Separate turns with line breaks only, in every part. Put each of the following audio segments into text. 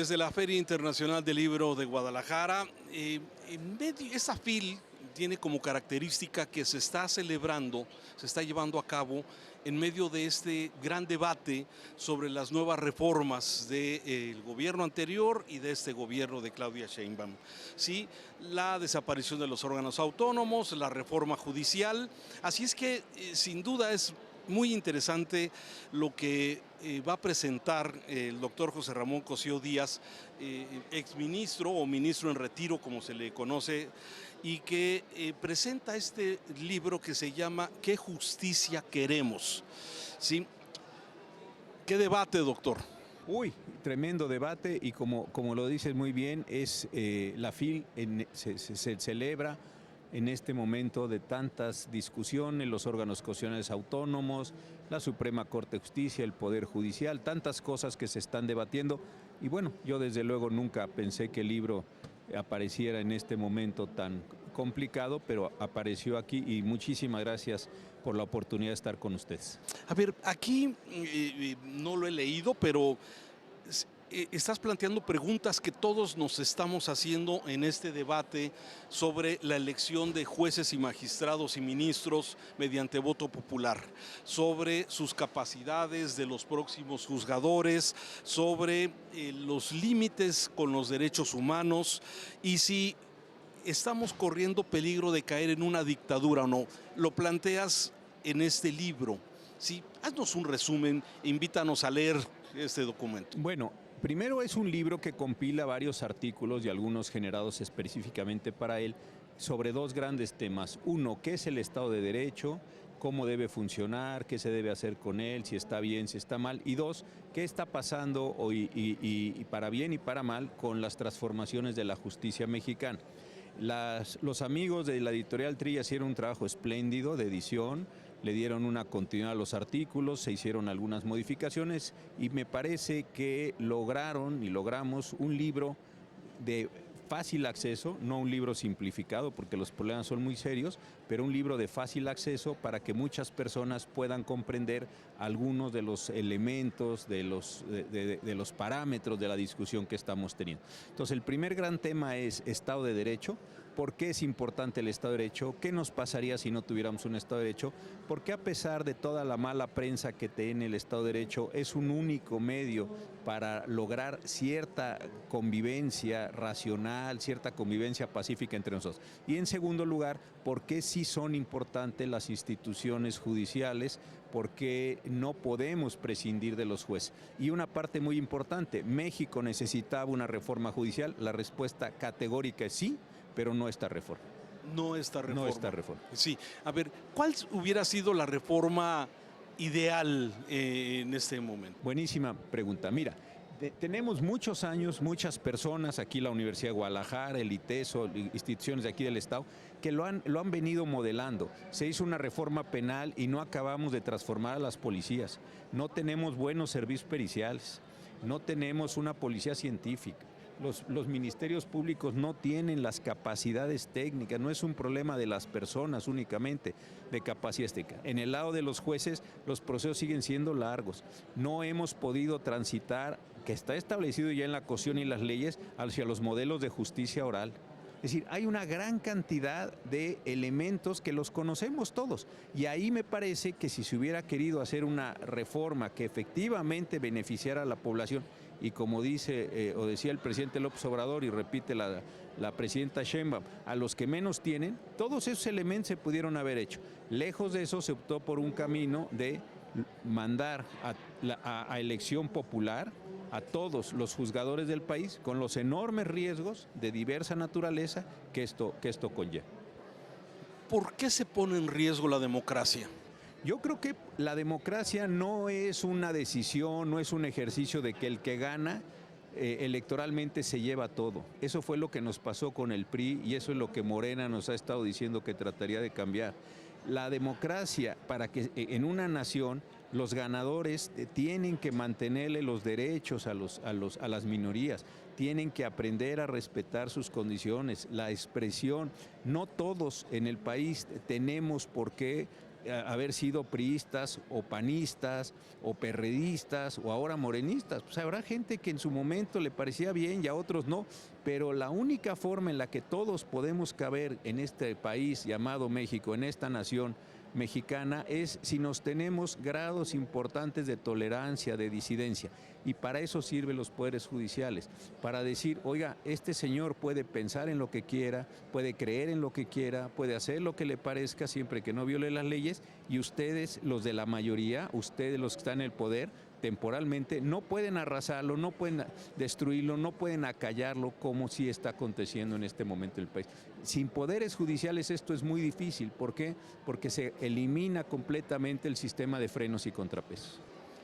Desde la Feria Internacional del Libro de Guadalajara, esta FIL tiene como característica que se está celebrando, se está llevando a cabo en medio de este gran debate sobre las nuevas reformas del gobierno anterior y de este gobierno de Claudia Sheinbaum. Sí, la desaparición de los órganos autónomos, la reforma judicial, así es que sin duda es muy interesante lo que va a presentar el doctor José Ramón Cosío Díaz, exministro o ministro en retiro, como se le conoce, y que presenta este libro que se llama ¿Qué justicia queremos? ¿Sí? ¿Qué debate, doctor?
Uy, tremendo debate y como lo dices muy bien, es la FIL se celebra en este momento de tantas discusiones, los órganos constitucionales autónomos, la Suprema Corte de Justicia, el Poder Judicial, tantas cosas que se están debatiendo. Y bueno, yo desde luego nunca pensé que el libro apareciera en este momento tan complicado, pero apareció aquí y muchísimas gracias por la oportunidad de estar con ustedes.
A ver, aquí no lo he leído, pero estás planteando preguntas que todos nos estamos haciendo en este debate sobre la elección de jueces y magistrados y ministros mediante voto popular, sobre sus capacidades de los próximos juzgadores, sobre los límites con los derechos humanos y si estamos corriendo peligro de caer en una dictadura o no. Lo planteas en este libro. Sí, haznos un resumen, invítanos a leer este documento.
Bueno, primero es un libro que compila varios artículos y algunos generados específicamente para él sobre dos grandes temas. Uno, ¿qué es el Estado de Derecho? ¿Cómo debe funcionar? ¿Qué se debe hacer con él? ¿Si está bien? ¿Si está mal? Y dos, ¿qué está pasando hoy y para bien y para mal con las transformaciones de la justicia mexicana? Los amigos de la editorial Trilla hicieron un trabajo espléndido de edición, le dieron una continuidad a los artículos, se hicieron algunas modificaciones y me parece que logramos un libro de fácil acceso, no un libro simplificado porque los problemas son muy serios, pero un libro de fácil acceso para que muchas personas puedan comprender algunos de los elementos, de los parámetros de la discusión que estamos teniendo. Entonces, el primer gran tema es Estado de Derecho. ¿Por qué es importante el Estado de Derecho? ¿Qué nos pasaría si no tuviéramos un Estado de Derecho? Porque a pesar de toda la mala prensa que tiene el Estado de Derecho, es un único medio para lograr cierta convivencia racional, cierta convivencia pacífica entre nosotros. Y en segundo lugar, ¿por qué sí son importantes las instituciones judiciales? Porque no podemos prescindir de los jueces. Y una parte muy importante, México necesitaba una reforma judicial, la respuesta categórica es sí, pero no esta reforma.
No esta reforma.
No esta reforma.
Sí, a ver, ¿cuál hubiera sido la reforma ideal en este momento?
Buenísima pregunta. Mira, tenemos muchos años, muchas personas, aquí la Universidad de Guadalajara, el ITESO, instituciones de aquí del Estado, que lo han venido modelando. Se hizo una reforma penal y no acabamos de transformar a las policías. No tenemos buenos servicios periciales, no tenemos una policía científica. Los ministerios públicos no tienen las capacidades técnicas, no es un problema de las personas únicamente, de capacidad técnica. En el lado de los jueces, los procesos siguen siendo largos. No hemos podido transitar, que está establecido ya en la Constitución y las leyes, hacia los modelos de justicia oral. Es decir, hay una gran cantidad de elementos que los conocemos todos y ahí me parece que si se hubiera querido hacer una reforma que efectivamente beneficiara a la población y como dice o decía el presidente López Obrador y repite la presidenta Sheinbaum, a los que menos tienen, todos esos elementos se pudieron haber hecho. Lejos de eso se optó por un camino de mandar a elección popular a todos los juzgadores del país con los enormes riesgos de diversa naturaleza que esto conlleva.
¿Por qué se pone en riesgo la democracia?
Yo creo que la democracia no es una decisión, no es un ejercicio de que el que gana electoralmente se lleva todo. Eso fue lo que nos pasó con el PRI y eso es lo que Morena nos ha estado diciendo que trataría de cambiar. La democracia, para que en una nación los ganadores tienen que mantenerle los derechos a las minorías, tienen que aprender a respetar sus condiciones, la expresión. No todos en el país tenemos por qué haber sido priistas o panistas o perredistas o ahora morenistas. Pues habrá gente que en su momento le parecía bien y a otros no, pero la única forma en la que todos podemos caber en este país llamado México, en esta nación mexicana, es si nos tenemos grados importantes de tolerancia, de disidencia. Y para eso sirven los poderes judiciales, para decir, oiga, este señor puede pensar en lo que quiera, puede creer en lo que quiera, puede hacer lo que le parezca siempre que no viole las leyes, y ustedes, los de la mayoría, ustedes los que están en el poder, temporalmente, no pueden arrasarlo, no pueden destruirlo, no pueden acallarlo como sí está aconteciendo en este momento en el país. Sin poderes judiciales esto es muy difícil. ¿Por qué? Porque se elimina completamente el sistema de frenos y contrapesos.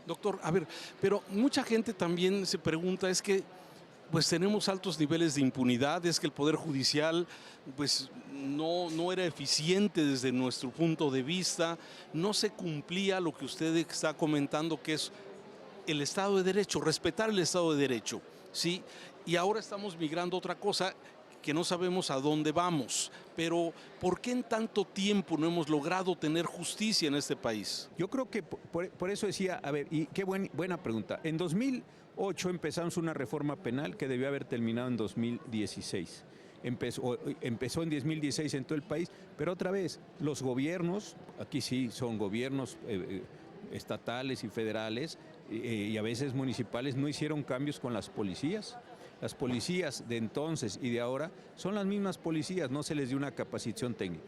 Doctor, a ver, pero mucha gente también se pregunta, es que pues tenemos altos niveles de impunidad, es que el Poder Judicial pues no era eficiente desde nuestro punto de vista, no se cumplía lo que usted está comentando, que es el Estado de Derecho, respetar el Estado de Derecho, ¿sí? Y ahora estamos migrando a otra cosa que no sabemos a dónde vamos, pero ¿por qué en tanto tiempo no hemos logrado tener justicia en este país?
Yo creo que por eso decía, a ver, y qué buena pregunta. En 2008 empezamos una reforma penal que debió haber terminado en 2016. Empezó en 2016 en todo el país, pero otra vez, los gobiernos, aquí sí son gobiernos estatales y federales y a veces municipales, no hicieron cambios con las policías. Las policías de entonces y de ahora son las mismas policías, no se les dio una capacitación técnica.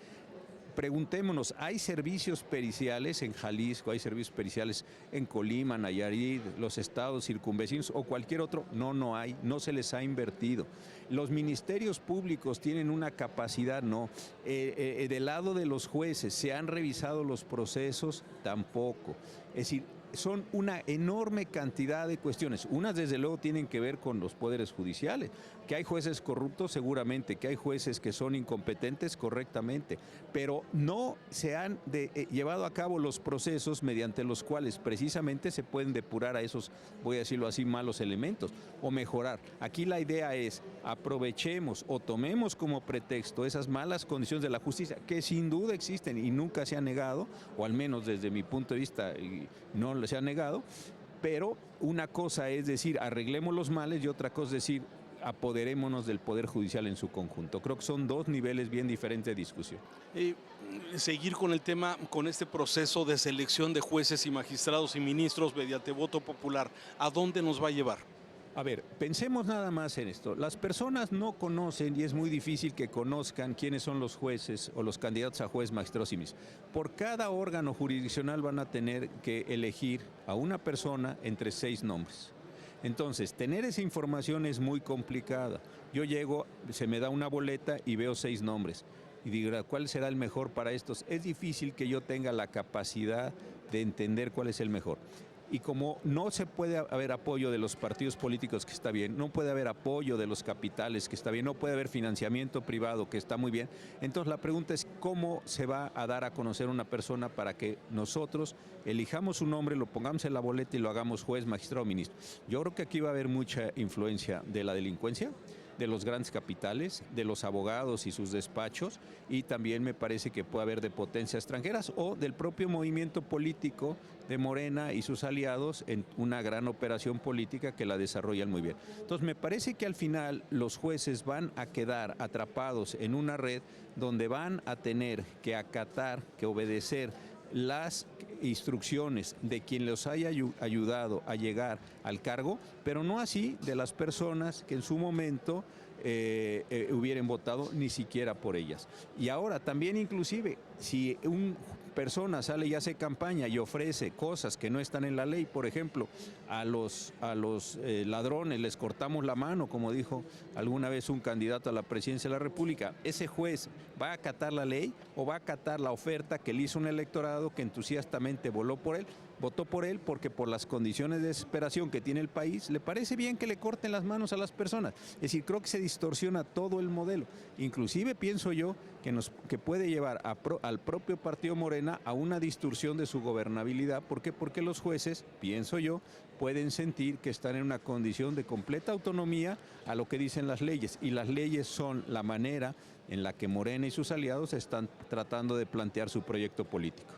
Preguntémonos, ¿hay servicios periciales en Jalisco, hay servicios periciales en Colima, Nayarit, los estados circunvecinos o cualquier otro? No hay, no se les ha invertido. Los ministerios públicos tienen una capacidad, no. Del lado de los jueces, ¿se han revisado los procesos? Tampoco. Es decir, son una enorme cantidad de cuestiones. Unas, desde luego, tienen que ver con los poderes judiciales. Que hay jueces corruptos, seguramente. Que hay jueces que son incompetentes, correctamente. Pero no se han llevado a cabo los procesos mediante los cuales precisamente se pueden depurar a esos, voy a decirlo así, malos elementos o mejorar. Aquí la idea es aprovechemos o tomemos como pretexto esas malas condiciones de la justicia que sin duda existen y nunca se han negado, o al menos desde mi punto de vista no se ha negado, pero una cosa es decir arreglemos los males y otra cosa es decir apoderémonos del Poder Judicial en su conjunto. Creo que son dos niveles bien diferentes de discusión.
Seguir con el tema, con este proceso de selección de jueces y magistrados y ministros mediante voto popular, ¿a dónde nos va a llevar?
A ver, pensemos nada más en esto. Las personas no conocen y es muy difícil que conozcan quiénes son los jueces o los candidatos a juez, magistrados y ministros. Por cada órgano jurisdiccional van a tener que elegir a una persona entre 6 nombres. Entonces, tener esa información es muy complicada. Yo llego, se me da una boleta y veo 6 nombres. Y digo, ¿cuál será el mejor para estos? Es difícil que yo tenga la capacidad de entender cuál es el mejor. Y como no se puede haber apoyo de los partidos políticos, que está bien, no puede haber apoyo de los capitales, que está bien, no puede haber financiamiento privado, que está muy bien, entonces la pregunta es cómo se va a dar a conocer una persona para que nosotros elijamos un nombre, lo pongamos en la boleta y lo hagamos juez, magistrado, ministro. Yo creo que aquí va a haber mucha influencia de la delincuencia, de los grandes capitales, de los abogados y sus despachos, y también me parece que puede haber de potencias extranjeras o del propio movimiento político de Morena y sus aliados en una gran operación política que la desarrollan muy bien. Entonces me parece que al final los jueces van a quedar atrapados en una red donde van a tener que acatar, que obedecer las instrucciones de quien los haya ayudado a llegar al cargo, pero no así de las personas que en su momento hubieran votado ni siquiera por ellas. Y ahora también inclusive, si una persona sale y hace campaña y ofrece cosas que no están en la ley, por ejemplo, a los ladrones les cortamos la mano, como dijo alguna vez un candidato a la presidencia de la República, ¿ese juez va a acatar la ley o va a acatar la oferta que le hizo un electorado que entusiastamente votó por él porque por las condiciones de desesperación que tiene el país le parece bien que le corten las manos a las personas? Es decir, creo que se distorsiona todo el modelo. Inclusive pienso yo que puede llevar al propio partido Morena a una distorsión de su gobernabilidad. ¿Por qué? Porque los jueces, pienso yo, pueden sentir que están en una condición de completa autonomía a lo que dicen las leyes, y las leyes son la manera en la que Morena y sus aliados están tratando de plantear su proyecto político.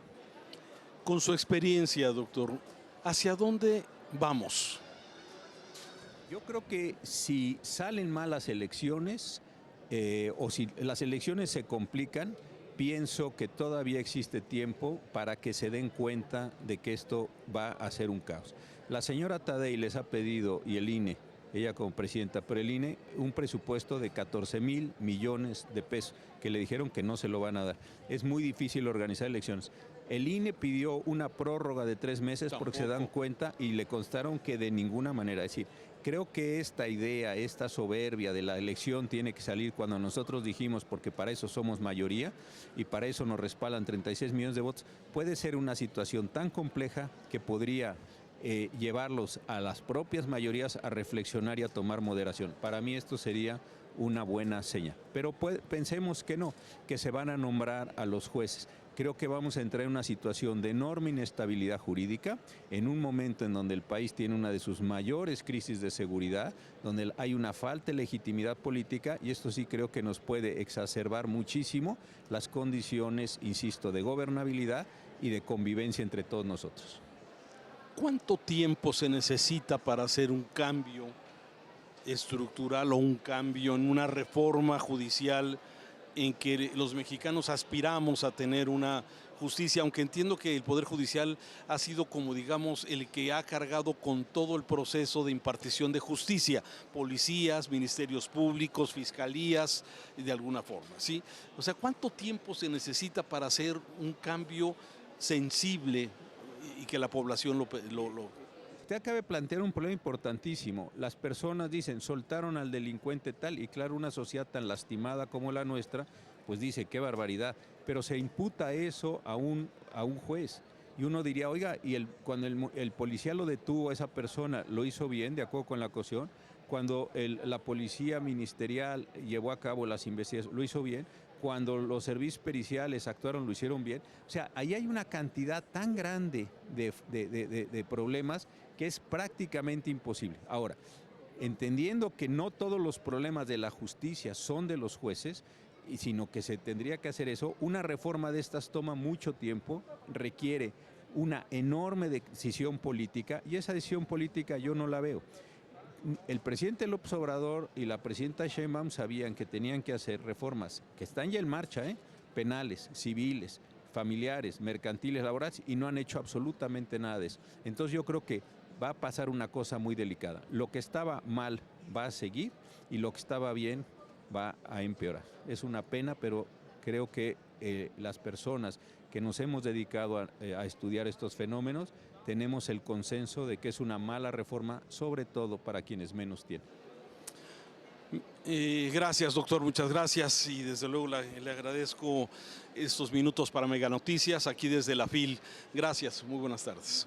Con su experiencia, doctor, ¿hacia dónde vamos?
Yo creo que si salen mal las elecciones o si las elecciones se complican, pienso que todavía existe tiempo para que se den cuenta de que esto va a ser un caos. La señora Tadei les ha pedido, y el INE, ella como presidenta, pero el INE, un presupuesto de 14,000 millones de pesos, que le dijeron que no se lo van a dar. Es muy difícil organizar elecciones. El INE pidió una prórroga de 3 meses porque se dan cuenta y le constaron que de ninguna manera. Es decir, creo que esta idea, esta soberbia de la elección tiene que salir cuando nosotros dijimos, porque para eso somos mayoría y para eso nos respaldan 36 millones de votos, puede ser una situación tan compleja que podría llevarlos a las propias mayorías a reflexionar y a tomar moderación. Para mí esto sería una buena señal. Pero pensemos que no, que se van a nombrar a los jueces. Creo que vamos a entrar en una situación de enorme inestabilidad jurídica, en un momento en donde el país tiene una de sus mayores crisis de seguridad, donde hay una falta de legitimidad política, y esto sí creo que nos puede exacerbar muchísimo las condiciones, insisto, de gobernabilidad y de convivencia entre todos nosotros.
¿Cuánto tiempo se necesita para hacer un cambio estructural o un cambio en una reforma judicial en que los mexicanos aspiramos a tener una justicia, aunque entiendo que el Poder Judicial ha sido, como digamos, el que ha cargado con todo el proceso de impartición de justicia, policías, ministerios públicos, fiscalías, de alguna forma, ¿sí? O sea, ¿cuánto tiempo se necesita para hacer un cambio sensible y que la población lo...
Usted acaba de plantear un problema importantísimo. Las personas dicen, soltaron al delincuente tal, y claro, una sociedad tan lastimada como la nuestra, pues dice, qué barbaridad. Pero se imputa eso a un juez. Y uno diría, oiga, y cuando el policía lo detuvo a esa persona, ¿lo hizo bien, de acuerdo con la acusación? Cuando la policía ministerial llevó a cabo las investigaciones, ¿lo hizo bien? Cuando los servicios periciales actuaron, lo hicieron bien. O sea, ahí hay una cantidad tan grande de problemas que es prácticamente imposible. Ahora, entendiendo que no todos los problemas de la justicia son de los jueces, sino que se tendría que hacer eso, una reforma de estas toma mucho tiempo, requiere una enorme decisión política, y esa decisión política yo no la veo. El presidente López Obrador y la presidenta Sheinbaum sabían que tenían que hacer reformas que están ya en marcha, penales, civiles, familiares, mercantiles, laborales, y no han hecho absolutamente nada de eso. Entonces yo creo que va a pasar una cosa muy delicada. Lo que estaba mal va a seguir y lo que estaba bien va a empeorar. Es una pena, pero creo que las personas que nos hemos dedicado a estudiar estos fenómenos tenemos el consenso de que es una mala reforma, sobre todo para quienes menos tienen.
Gracias, doctor, muchas gracias, y desde luego le agradezco estos minutos para Mega Noticias aquí desde la FIL. Gracias, muy buenas tardes.